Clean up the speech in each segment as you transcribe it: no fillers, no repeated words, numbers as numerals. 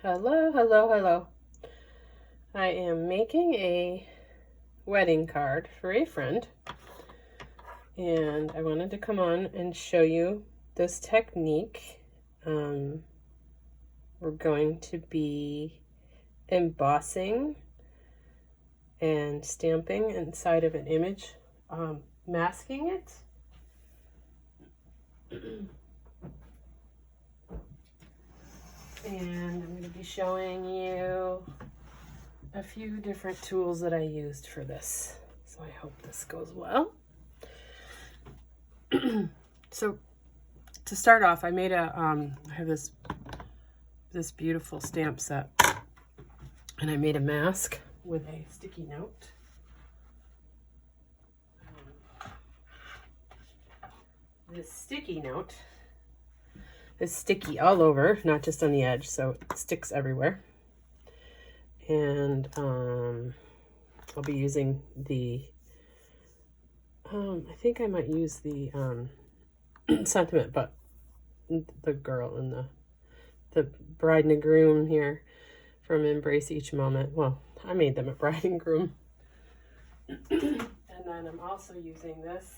Hello, hello, hello. I am making a wedding card for a friend, and I wanted to come on and show you this technique. We're going to be embossing and stamping inside of an image, masking it. And I'm going to be showing you a few different tools that I used for this. So I hope this goes well. So to start off, I made I have this beautiful stamp set, and I made a mask with a sticky note. This sticky note is sticky all over, not just on the edge, so it sticks everywhere. And I'll be using the, I think I might use the sentiment, but the girl and the bride and the groom here from Embrace Each Moment. Well, I made them a bride and groom. And then I'm also using this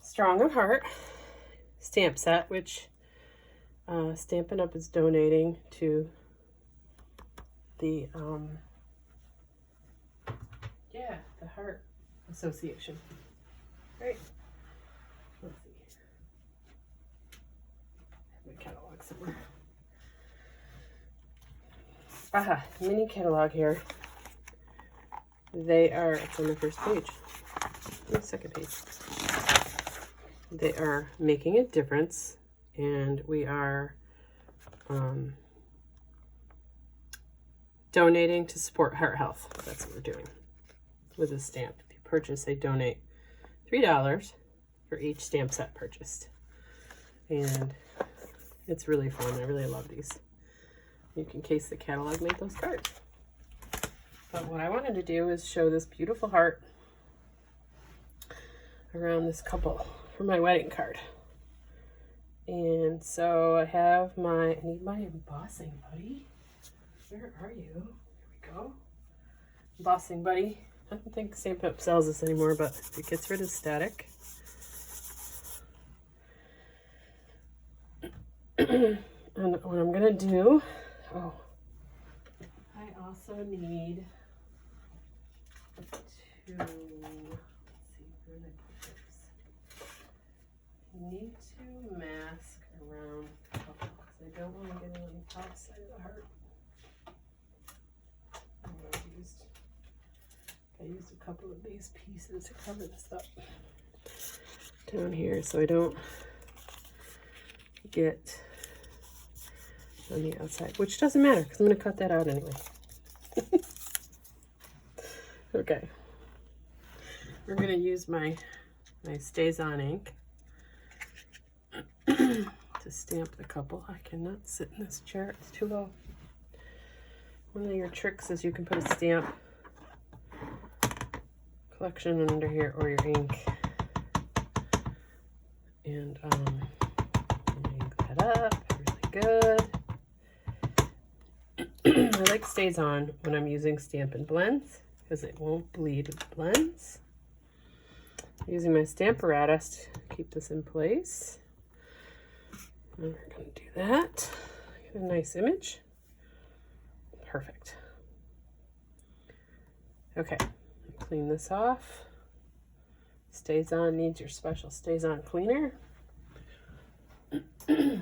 Strong of Heart stamp set, which Stampin' Up! Is donating to the the Heart Association. Right. Let's see. I have my catalog somewhere. Aha, mini catalog here. They are, it's on the first page. The second page. They are making a difference, and we are donating to support heart health. That's what we're doing with this stamp. If you purchase, they donate $3 for each stamp set purchased. And it's really fun. I really love these. You can case the catalog, make those cards. But what I wanted to do is show this beautiful heart around this couple for my wedding card. And so I have I need my embossing buddy. Where are you? Here we go. Embossing buddy. I don't think Stampin' Up! Sells this anymore, but it gets rid of static. And what I'm gonna do, I also need to, let's see, where did I put this? I need to mask around a couple, because I don't want to get it on the top side of the heart. I used a couple of these pieces to cover this up down here so I don't get on the outside, which doesn't matter because I'm going to cut that out anyway. Okay. We're going to use my Stays On ink to stamp the couple. I cannot sit in this chair. It's too low. One of your tricks is you can put a stamp collection under here or your ink. And ink that up really good. I like Stays On when I'm using Stampin' Blends because it won't bleed with blends. I'm using my stamp apparatus to keep this in place. And we're going to do that. Get a nice image. Perfect. Okay, clean this off. Stays On needs your special Stays On cleaner. Which is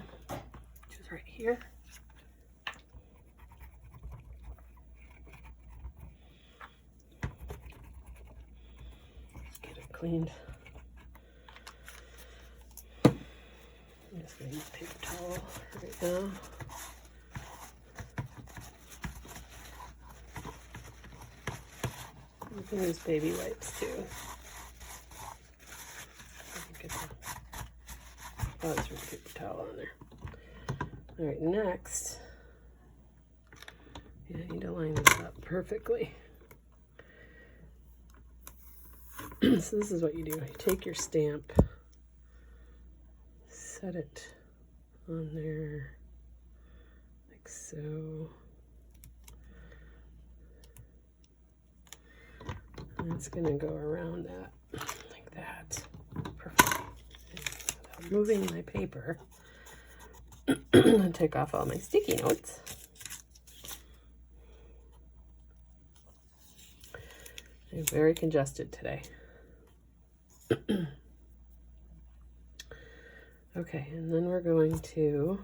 right here. Get it cleaned. I'm just going to use paper towel right now. You can use baby wipes too. Oh, there's a paper towel on there. All right, next, I need to line this up perfectly. So this is what you do. You take your stamp, set it on there So it's going to go around that like that. Perfect. Without moving my paper, and take off all my sticky notes. I'm very congested today. Okay, and then we're going to,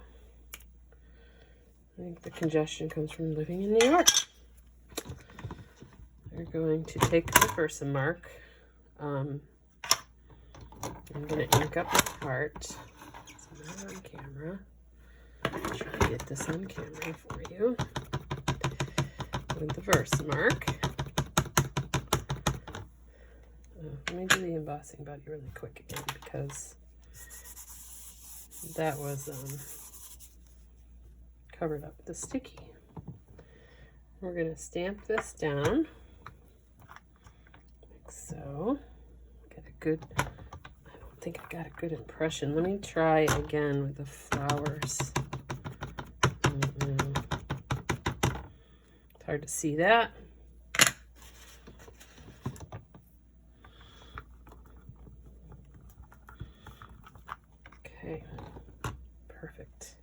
I think the congestion comes from living in New York. We're going to take the Versamark. I'm going to ink up the heart. So I'm on camera. Try to get this on camera for you. With the Versamark. Let me do the embossing buddy really quick again because that was covered up with the sticky. We're going to stamp this down like so. Get a good, I don't think I got a good impression. Let me try again with the flowers. It's hard to see that. Okay, perfect.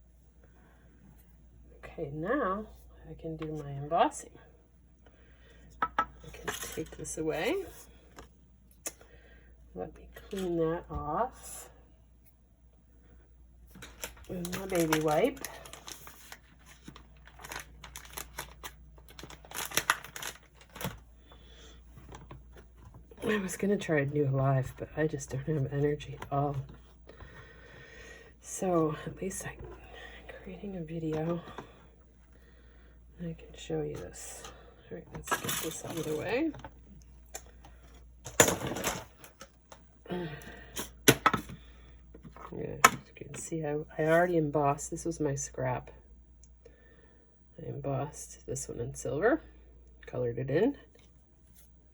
Okay, now I can do my embossing. I can take this away. Let me clean that off with my baby wipe. I was going to try New Alive, but I just don't have energy at all. So at least I'm creating a video. I can show you this. All right, let's get this out of the way. Yeah, as you can see, I already embossed. This was my scrap. I embossed this one in silver, colored it in.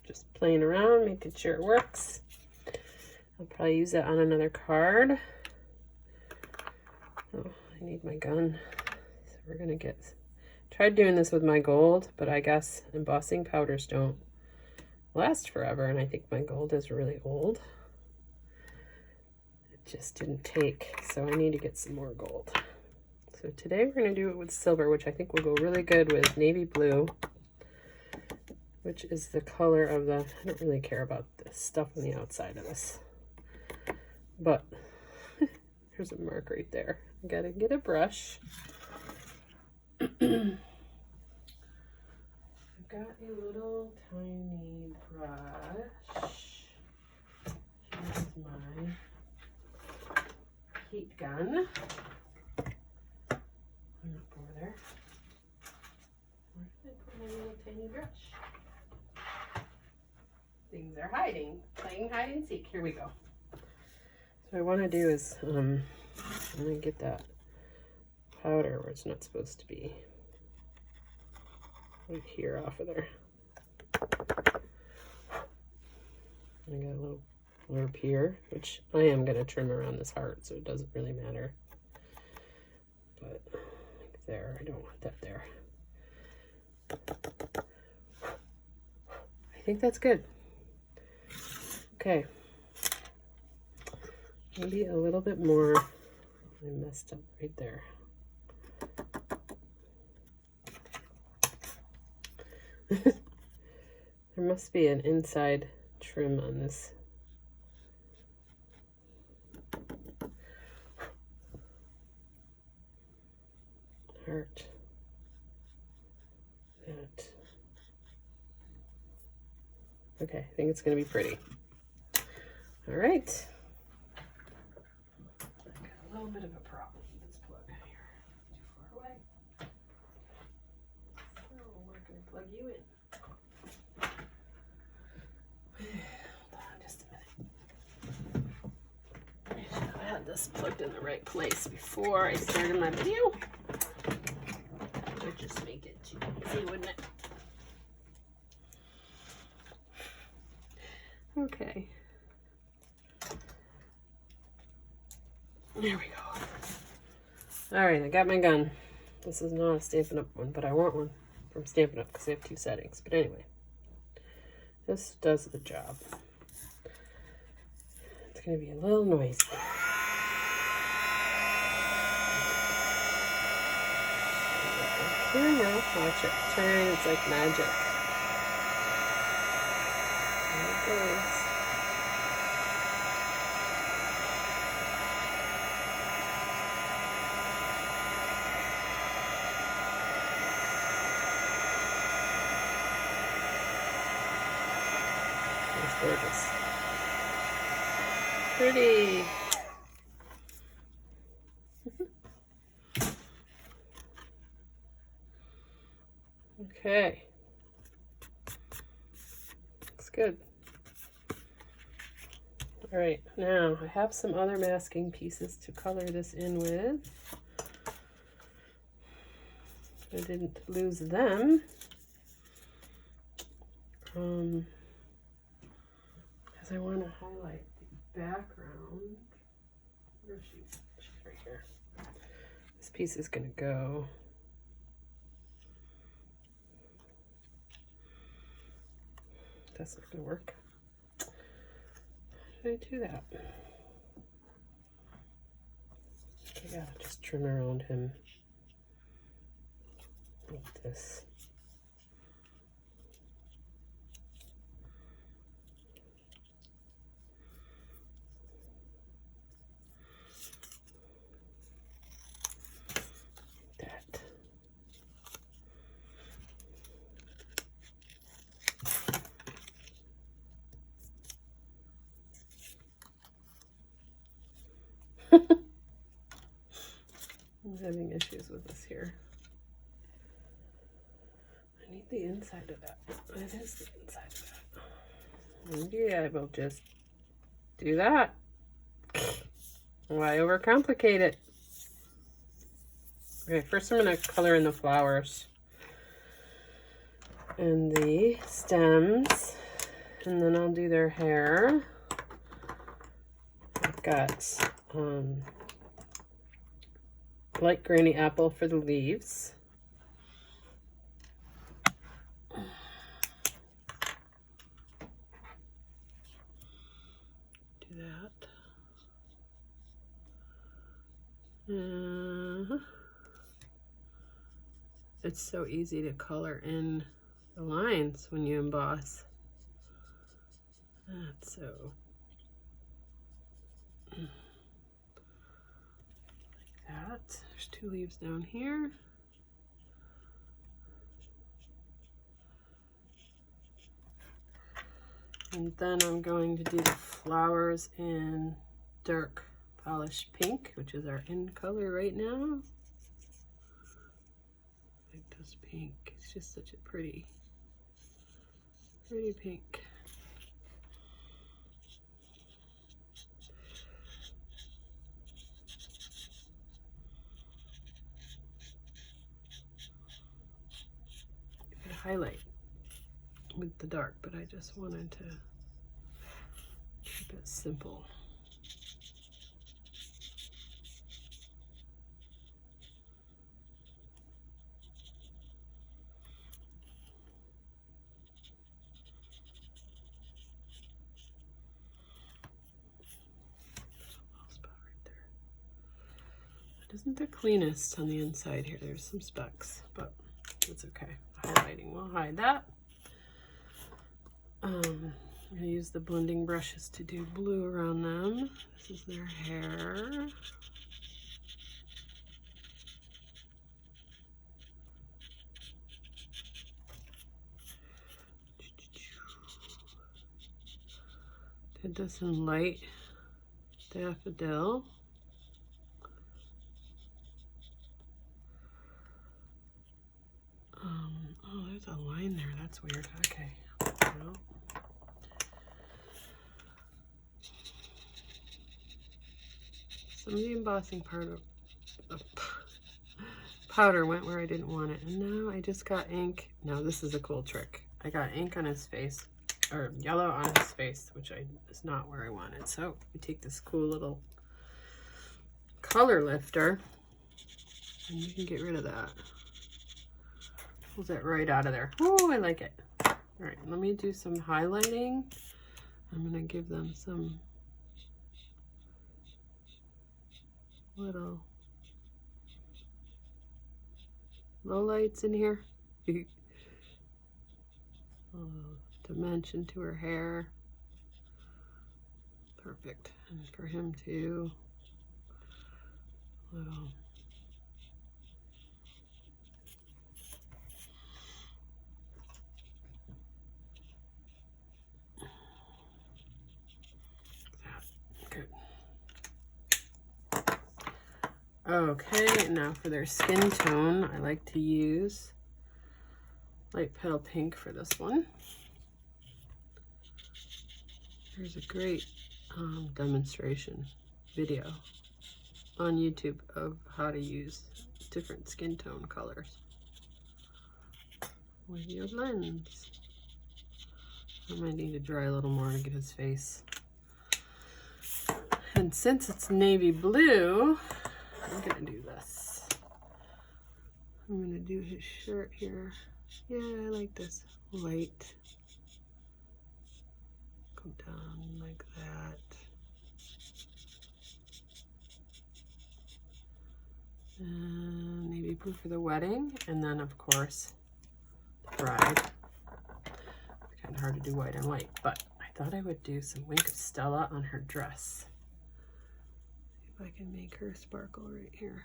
Just playing around, making sure it works. I'll probably use that on another card. Oh, I need my gun. So we're gonna tried doing this with my gold, but I guess embossing powders don't last forever, and I think my gold is really old. It just didn't take, so I need to get some more gold. So today we're gonna do it with silver, which I think will go really good with navy blue, which is the color of the, I don't really care about the stuff on the outside of this, but there's a mark right there. I gotta get a brush. I've got a little tiny brush. Here's my heat gun. I'm up over there. Where did I put my little tiny brush? Things are hiding. Playing hide and seek. Here we go. So what I want to do is, I'm going to get that powder where it's not supposed to be. Right here off of there. I got a little blurb here, which I am going to trim around this heart, so it doesn't really matter. But like there, I don't want that there. I think that's good. Okay. Maybe a little bit more. I messed up right there. There must be an inside trim on this. Heart. That. Okay, I think it's going to be pretty. All right. I've got a little bit of a problem with this plug here. Too far away. So we're going to plug you in. Hold on just a minute. I should have had this plugged in the right place before I started my video. That would just make it too easy, wouldn't it? Okay. There we go. All right, I got my gun. This is not a Stampin' Up one, but I want one from Stampin' Up because they have 2 settings. But anyway, this does the job. It's going to be a little noisy. Here we go. Watch it turn. It's like magic. There it goes. It's gorgeous. Pretty. Okay. Looks good. All right, now I have some other masking pieces to color this in with. I didn't lose them. Because I want to highlight the background. Where is she? She's right here. This piece is going to go. That's not going to work. How did I do that? I gotta just trim around him like this. I'm having issues with this here. I need the inside of that. It is the inside of that. Maybe I will just do that. Why overcomplicate it? Okay, first I'm going to color in the flowers and the stems, and then I'll do their hair. I've got light granny apple for the leaves. Do that. It's so easy to color in the lines when you emboss. That's so. Like that. There's 2 leaves down here. And then I'm going to do the flowers in dark polished pink, which is our in color right now. I like this pink. It's just such a pretty pink. Highlight with the dark, but I just wanted to keep it simple. It isn't the cleanest on the inside here. There's some specks, but it's okay. Highlighting will hide that. I'm going to use the blending brushes to do blue around them. This is their hair. Did this in light daffodil. Oh, there's a line there. That's weird. Okay. Well, some of the embossing powder went where I didn't want it. And now I just got ink. Now this is a cool trick. I got ink on his face, or yellow on his face, which is not where I wanted. So we take this cool little color lifter. And you can get rid of that. Pulls that right out of there. Oh, I like it. All right, let me do some highlighting. I'm gonna give them some little low lights in here. Dimension to her hair. Perfect. And for him too. Little. Good. Okay, now for their skin tone, I like to use light pale pink for this one. There's a great demonstration video on YouTube of how to use different skin tone colors with your lens. I might need to dry a little more to get his face. And since it's navy blue, I'm gonna do this. I'm gonna do his shirt here. Yeah, I like this white. Come down like that. And navy blue for the wedding. And then of course, the bride. It's kind of hard to do white and white, but I thought I would do some Wink of Stella on her dress. See if I can make her sparkle right here.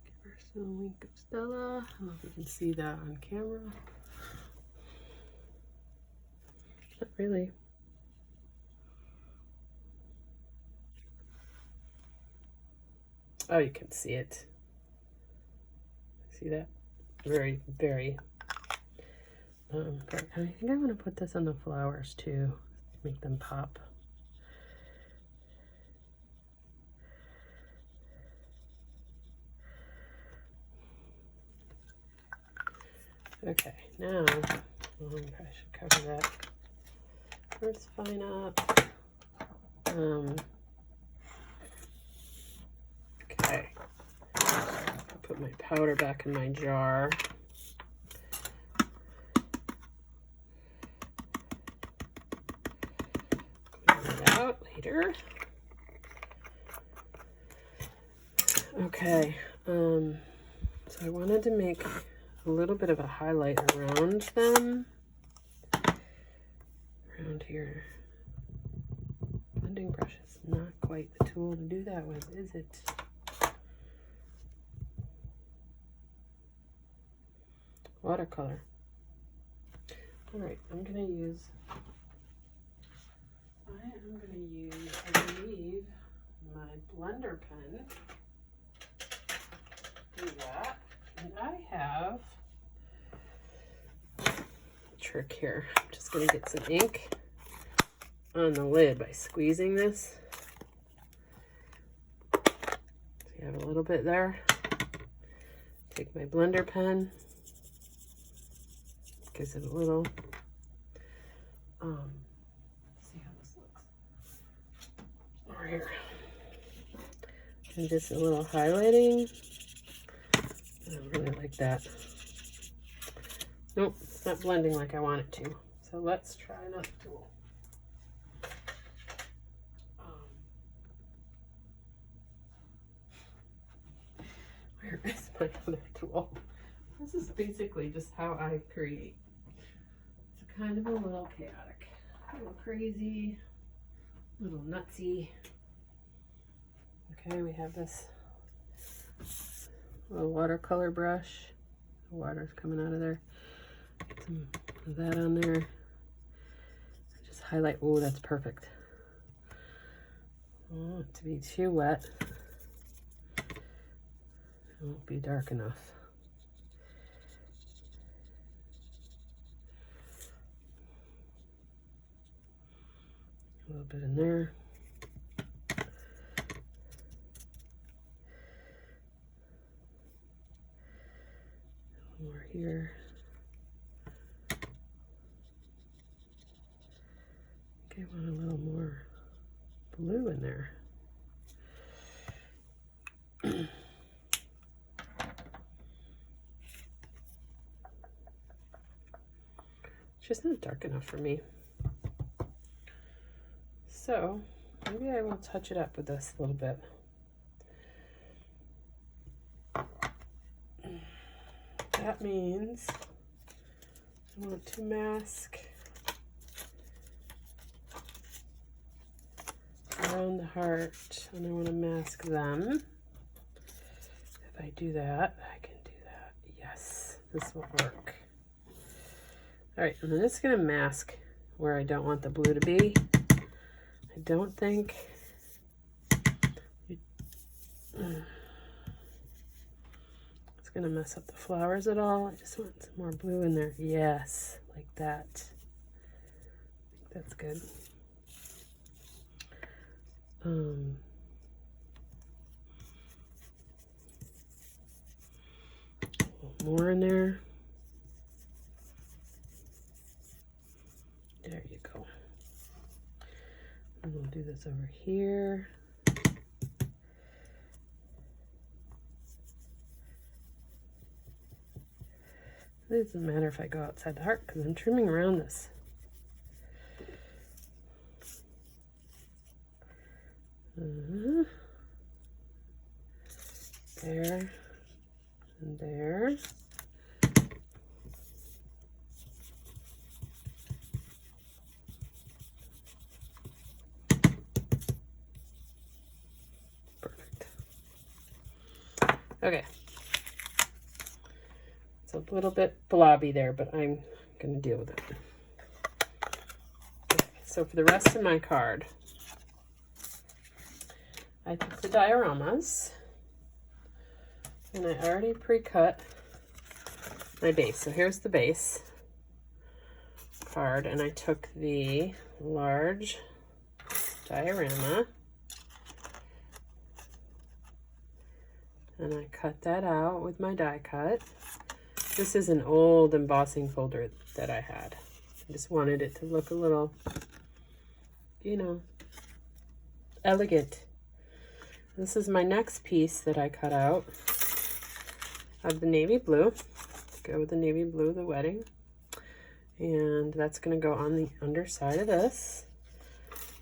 Give her some Wink of Stella. I don't know if you can see that on camera. Not really. Oh, you can see it. See that? Very, very. But I think I want to put this on the flowers too, make them pop. Okay, now I should cover that first fine up. Okay, I'll put my powder back in my jar. Clean it out later. Okay, so I wanted to make a little bit of a highlight around them. Around here. Blending brush is not quite the tool to do that with, is it? Watercolor. Alright, I believe, my blender pen. Do that. And I have a trick here. I'm just going to get some ink on the lid by squeezing this. So you have a little bit there. Take my blender pen. Gives it a little, see how this looks. Over here. And just a little highlighting. I really like that. Nope, it's not blending like I want it to. So let's try another tool. Where is my other tool? This is basically just how I create. It's kind of a little chaotic, a little crazy, a little nutsy. Okay, we have this little watercolor brush. The water's coming out of there. Get some of that on there. Just highlight. Oh, that's perfect. I don't want it to be too wet. It won't be dark enough. A little bit in there. More here. Okay, I want a little more blue in there. It's just not dark enough for me. So maybe I will touch it up with this a little bit. That means I want to mask around the heart, and I want to mask them. If I do that, I can do that. Yes, this will work. All right, and then it's going to mask where I don't want the blue to be. I don't think it's going to mess up the flowers at all. I just want some more blue in there. Yes, like that. I think that's good. A little more in there. There you go. And we'll do this over here. It doesn't matter if I go outside the heart because I'm trimming around this. There and there. Perfect. Okay. It's a little bit blobby there, but I'm going to deal with it. Okay, so for the rest of my card, I took the dioramas, and I already pre-cut my base. So here's the base card, and I took the large diorama, and I cut that out with my die cut. This is an old embossing folder that I had. I just wanted it to look a little, you know, elegant. This is my next piece that I cut out of the navy blue. Go with the navy blue, the wedding. And that's going to go on the underside of this.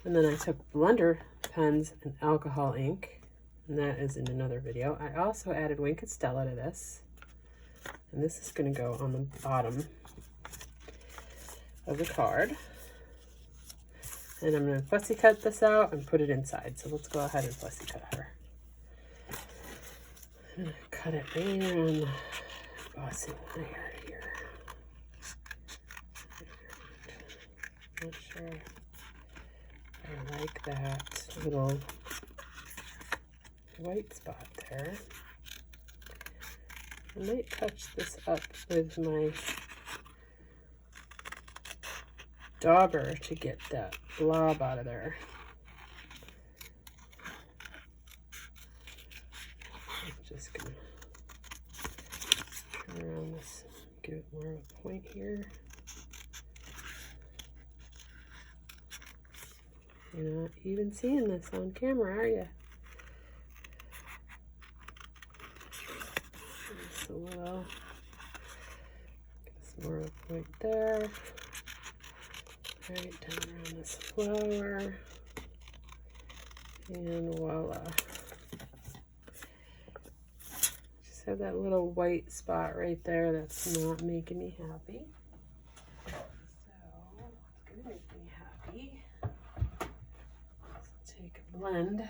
And then I took blender pens and alcohol ink. And that is in another video. I also added Wink and Stella to this. And this is going to go on the bottom of the card. And I'm going to fussy cut this out and put it inside. So let's go ahead and fussy cut her. I'm going to cut it right around the embossing layer here. Not sure I like that little white spot there. I might touch this up with my dauber to get that blob out of there. I'm just gonna turn around this, give it more of a point here. You're not even seeing this on camera, are you? Just a little, just more of a point there. Right down around this flower, and voila. Just have that little white spot right there that's not making me happy. So, what's gonna make me happy? Let's take a blend,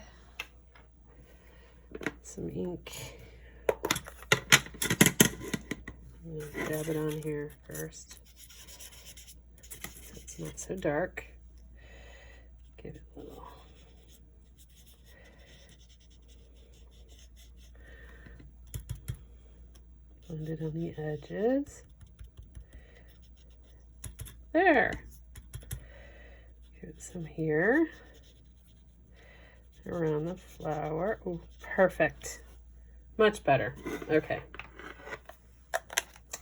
some ink. I'm gonna dab it on here first. It's not so dark. Give it a little. Blend it on the edges. There. Give it some here. Around the flower. Oh, perfect. Much better. Okay.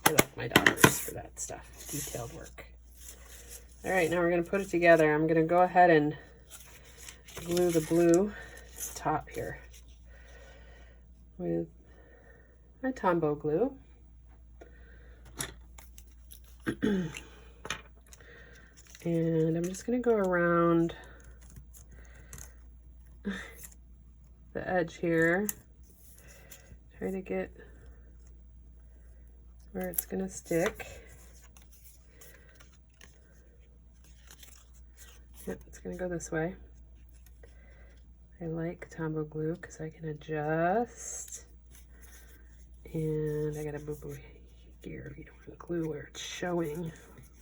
I like my daughters for that stuff. Detailed work. All right, now we're going to put it together. I'm going to go ahead and glue the blue top here. with my Tombow glue. And I'm just going to go around the edge here, try to get where it's going to stick. Yep, it's going to go this way. I like Tombow glue because I can adjust. And I got a boo-boo here. You don't want to glue where it's showing.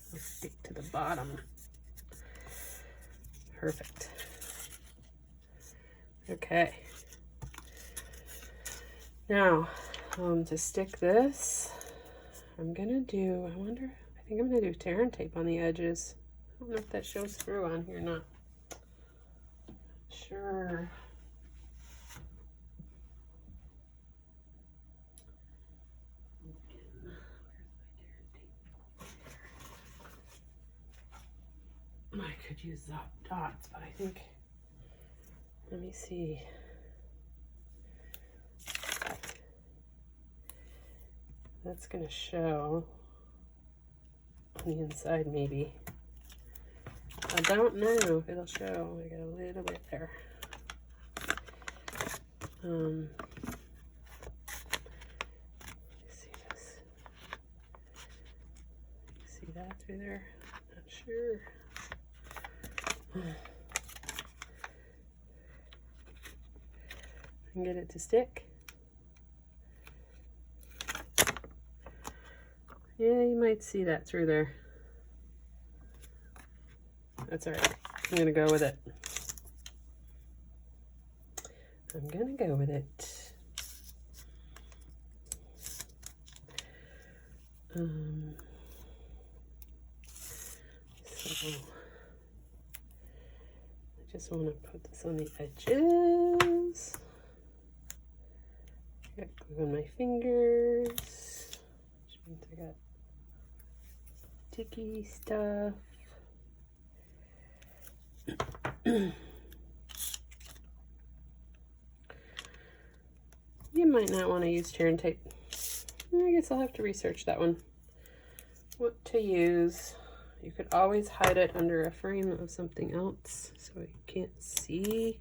It'll stick to the bottom. Perfect. Okay. Now, to stick this, I'm gonna do, I think I'm gonna do tear and tape on the edges. I don't know if that shows through on here or not. Sure. I could use dots, but I think, let me see. That's gonna show on the inside maybe. I don't know if it'll show. I got a little bit there. See this? See that through there? Not sure. I can get it to stick. Yeah, you might see that through there. That's all right. I'm gonna go with it. I'm gonna go with it. So I just want to put this on the edges. Got glue on my fingers, which means I got sticky stuff. You might not want to use tear and tape. I guess I'll have to research that one. What to use. You could always hide it under a frame of something else so you can't see.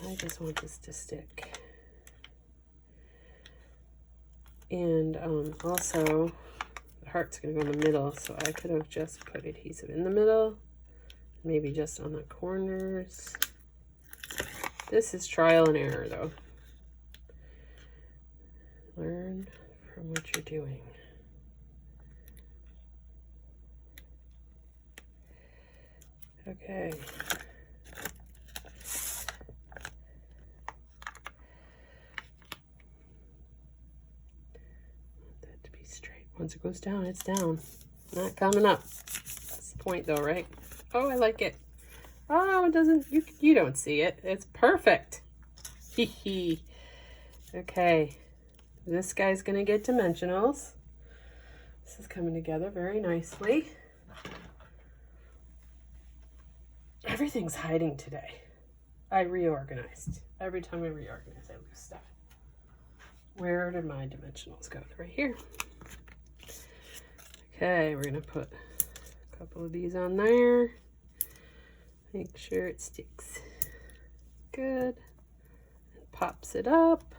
I just want this to stick. And also, the heart's going to go in the middle, so I could have just put adhesive in the middle, maybe just on the corners. This is trial and error, though. Learn from what you're doing. Okay. That to be straight. Once it goes down, it's down. Not coming up. That's the point, though, right? Oh, I like it. Oh, it doesn't. You don't see it. It's perfect. Hee hee. Okay. This guy's gonna get dimensionals. This is coming together very nicely. Everything's hiding today. I reorganized. Every time I reorganize, I lose stuff. Where did my dimensionals go? They're right here. Okay, we're gonna put a couple of these on there. Make sure it sticks good. And pops it up.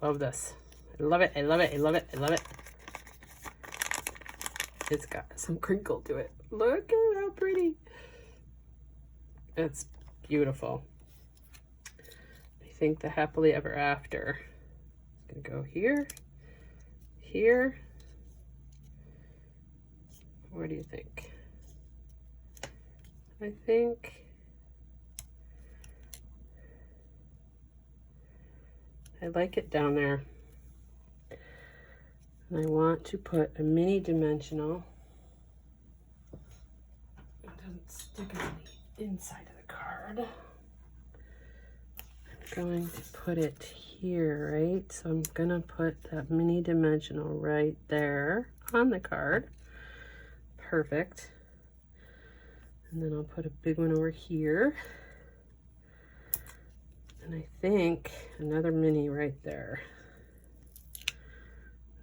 Love this. I love it. I love it. I love it. I love it. It's got some crinkle to it. Look at how pretty. It's beautiful. I think the happily ever after is going to go here, here. What do you think? I think I like it down there. And I want to put a mini dimensional. It doesn't stick on the inside of the card. I'm going to put it here, right? So I'm gonna put that mini dimensional right there on the card. Perfect. And then I'll put a big one over here. And I think another mini right there.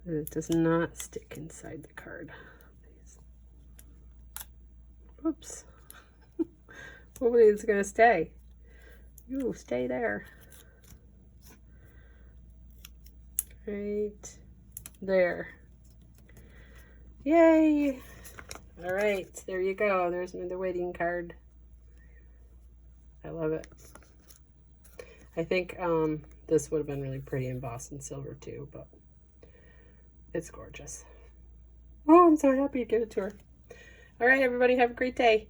It does not stick inside the card. Oops. Hopefully it's gonna stay. You stay there. Right there. Yay! All right, there you go. There's the waiting card. I love it. I think this would have been really pretty embossed in silver too, but it's gorgeous. Oh, I'm so happy to give it to her. All right, everybody, have a great day.